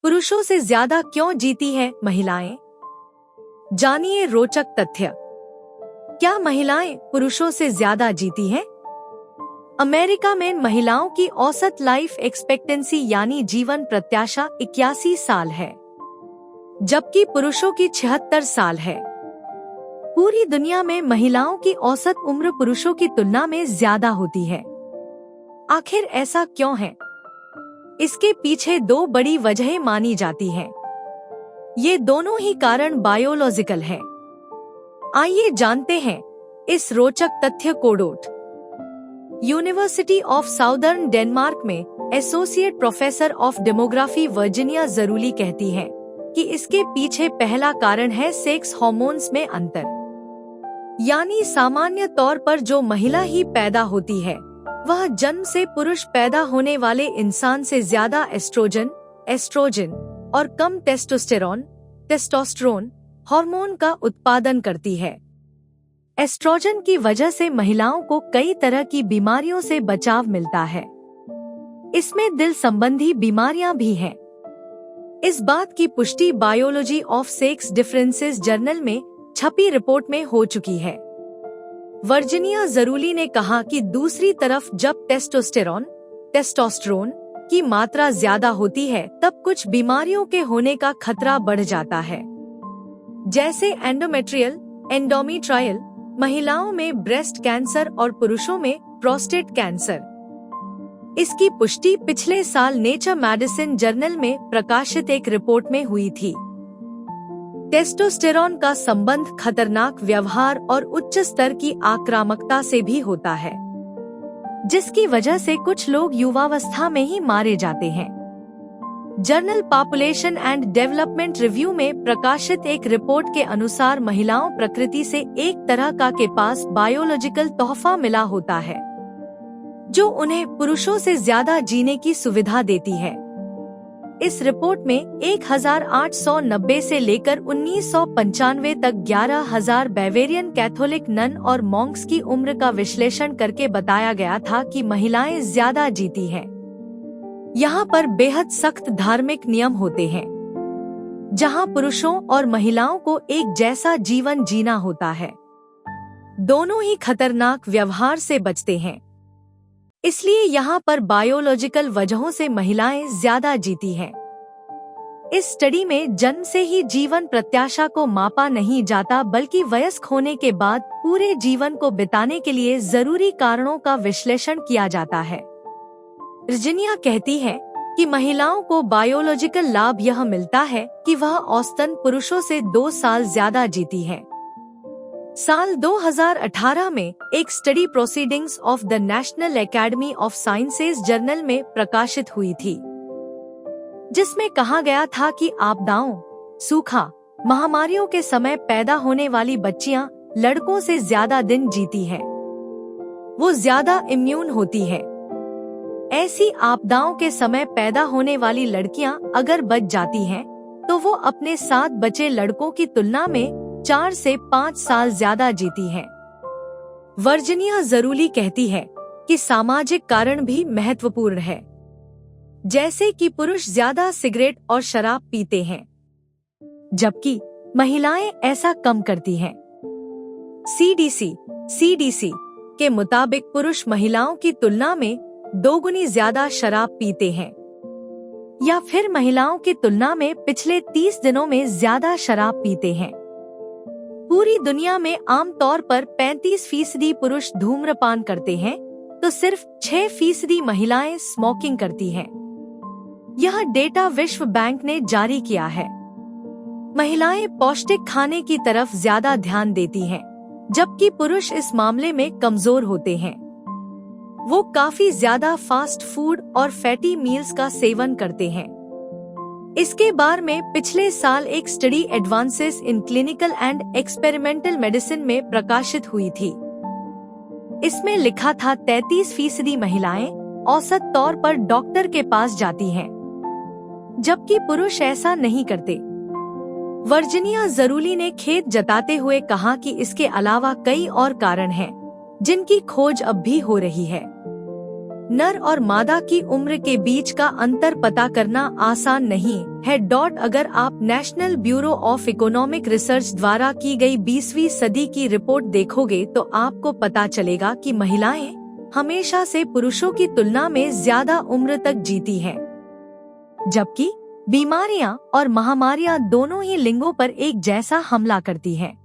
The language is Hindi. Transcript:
पुरुषों से ज्यादा क्यों जीती है महिलाएं? जानिए रोचक तथ्य। क्या महिलाएं पुरुषों से ज्यादा जीती हैं? अमेरिका में महिलाओं की औसत लाइफ एक्सपेक्टेंसी यानी जीवन प्रत्याशा 81 साल है, जबकि पुरुषों की 76 साल है। पूरी दुनिया में महिलाओं की औसत उम्र पुरुषों की तुलना में ज्यादा होती है। आखिर ऐसा क्यों है? इसके पीछे दो बड़ी वजहें मानी जाती हैं। ये दोनों ही कारण बायोलॉजिकल हैं। आइए जानते हैं इस रोचक तथ्य को। यूनिवर्सिटी ऑफ साउदर्न डेनमार्क में associate professor of demography Virginia Zarulli कहती है कि इसके पीछे पहला कारण है सेक्स हार्मोन्स में अंतर। यानी सामान्य तौर पर जो महिला ही पैदा होती है वह जन्म से पुरुष पैदा होने वाले इंसान से ज्यादा एस्ट्रोजन और कम टेस्टोस्टेरोन हार्मोन का उत्पादन करती है। एस्ट्रोजन की वजह से महिलाओं को कई तरह की बीमारियों से बचाव मिलता है। इसमें दिल संबंधी बीमारियां भी हैं। इस बात की पुष्टि biology of sex differences journal में छपी रिपोर्ट में हो चुकी है। वर्जिनिया जरूली ने कहा कि दूसरी तरफ जब टेस्टोस्टेरोन की मात्रा ज्यादा होती है तब कुछ बीमारियों के होने का खतरा बढ़ जाता है, जैसे एंडोमेट्रियल, महिलाओं में ब्रेस्ट कैंसर और पुरुषों में प्रोस्टेट कैंसर। इसकी पुष्टि पिछले साल नेचर मेडिसिन जर्नल में प्रकाशित एक रिपोर्ट में हुई थी। टेस्टोस्टेरोन का संबंध खतरनाक व्यवहार और उच्च स्तर की आक्रामकता से भी होता है, जिसकी वजह से कुछ लोग युवावस्था में ही मारे जाते हैं। Journal population and development review में प्रकाशित एक रिपोर्ट के अनुसार महिलाओं प्रकृति से एक तरह का के पास बायोलॉजिकल तोहफा मिला होता है, जो उन्हें पुरुषों से ज्यादा जीने की सुविधा देती है। इस रिपोर्ट में 1890 से लेकर 1995 तक 11,000 बावेरियन कैथोलिक नन और मॉन्क्स की उम्र का विश्लेषण करके बताया गया था कि महिलाएं ज्यादा जीती हैं। यहाँ पर बेहद सख्त धार्मिक नियम होते हैं, जहाँ पुरुषों और महिलाओं को एक जैसा जीवन जीना होता है। दोनों ही खतरनाक व्यवहार से बचते हैं, इसलिए यहाँ पर बायोलॉजिकल वजहों से महिलाएं ज्यादा जीती हैं। इस स्टडी में जन्म से ही जीवन प्रत्याशा को मापा नहीं जाता, बल्कि वयस्क होने के बाद पूरे जीवन को बिताने के लिए जरूरी कारणों का विश्लेषण किया जाता है। वर्जिनिया कहती है कि महिलाओं को बायोलॉजिकल लाभ यह मिलता है कि वह औसतन पुरुषों से 2 साल ज्यादा जीती है। साल 2018 में एक study proceedings of the national academy of sciences journal में प्रकाशित हुई थी, जिसमें कहा गया था कि आपदाओं, सूखा, महामारियों के समय पैदा होने वाली बच्चियां लड़कों से ज्यादा दिन जीती हैं। वो ज्यादा इम्यून होती है। ऐसी आपदाओं के समय पैदा होने वाली लड़कियां अगर बच जाती हैं, तो वो अपने साथ बचे लड़कों की तुलना में 4 से 5 साल ज्यादा जीती हैं। वर्जिनिया जरूली कहती है कि सामाजिक कारण भी महत्वपूर्ण है, जैसे कि पुरुष ज्यादा सिगरेट और शराब पीते हैं, जबकि महिलाएं ऐसा कम करती हैं। सीडीसी के मुताबिक पुरुष महिलाओं की तुलना में 2 गुनी ज्यादा शराब पीते हैं, या फिर महिलाओं की तुलना में पिछले 30 दिनों में ज्यादा शराब पीते हैं। पूरी दुनिया में आमतौर पर 35% पुरुष धूम्रपान करते हैं, तो सिर्फ 6% महिलाएं स्मोकिंग करती हैं। यह डेटा विश्व बैंक ने जारी किया है। महिलाएं पौष्टिक खाने की तरफ ज्यादा ध्यान देती हैं, जबकि पुरुष इस मामले में कमजोर होते हैं। वो काफी ज्यादा फास्ट फूड और फैटी मील्स का सेवन करते हैं। इसके बारे में पिछले साल एक study advances in clinical and experimental medicine में प्रकाशित हुई थी। इसमें लिखा था 33% महिलाएं औसत तौर पर डॉक्टर के पास जाती हैं, जबकि पुरुष ऐसा नहीं करते। वर्जिनिया जरूली ने खेद जताते हुए कहा कि इसके अलावा कई और कारण हैं, जिनकी खोज अब भी हो रही है। नर और मादा की उम्र के बीच का अंतर पता करना आसान नहीं है। अगर आप national bureau of economic research द्वारा की गई 20वीं सदी की रिपोर्ट देखोगे तो आपको पता चलेगा कि महिलाएं हमेशा से पुरुषों की तुलना में ज्यादा उम्र तक जीती हैं, जबकि बीमारियां और महामारियां दोनों ही लिंगों पर एक जैसा हमला करती हैं।